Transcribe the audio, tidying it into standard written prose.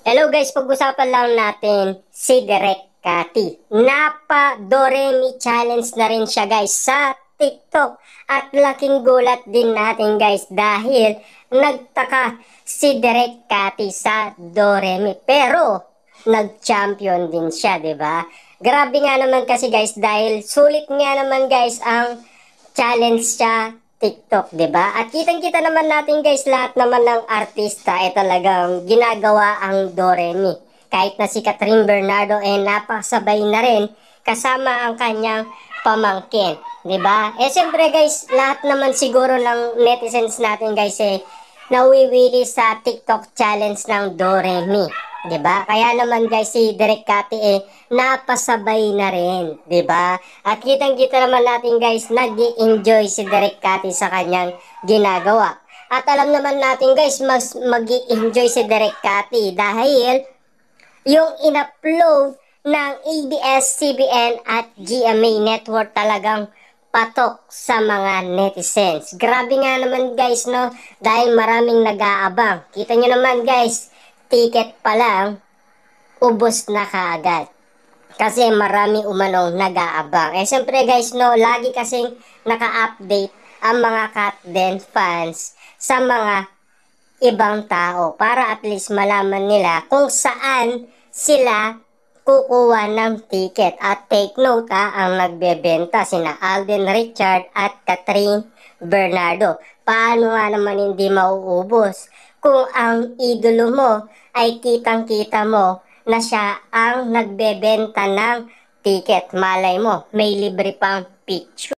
Hello guys, pag-usapan lang natin si Direk Cathy. Napa-Doremi challenge na rin siya guys sa TikTok. At laking gulat din natin guys dahil nagtaka si Direk Cathy sa Doremi. Pero nag-champion din siya, 'di ba? Grabe nga naman kasi guys dahil sulit nga naman guys ang challenge siya TikTok, 'di ba? At kitang-kita naman natin guys, lahat naman ng artista ay talagang ginagawa ang Doremi. Kahit na si Catherine Bernardo napasabay na rin kasama ang kanyang pamangkin, 'di ba? Siyempre guys, lahat naman siguro ng netizens natin guys nawiwili sa TikTok challenge ng Doremi. 'Di ba? Kaya naman guys si Direk Cathy napasabay na rin, 'di ba? At kitang-kita naman natin guys, nag-enjoy si Direk Cathy sa kanyang ginagawa. At alam naman natin guys, mas mag-enjoy si Direk Cathy dahil yung in-upload ng ABS-CBN at GMA Network talagang patok sa mga netizens. Grabe nga naman guys, no? Dahil maraming nag-aabang. Kita nyo naman guys, ticket pa lang, ubos na kaagad. Kasi marami umanong nag-aabang. Siyempre guys, no, lagi kasing naka-update ang mga Katden fans sa mga ibang tao para at least malaman nila kung saan sila kukuha ng ticket. At take note ang nagbebenta sina Alden Richard at Catherine Bernardo. Paano nga naman hindi mauubos kung ang idolo mo ay kitang-kita mo na siya ang nagbebenta ng ticket? Malay mo, may libre pang picture.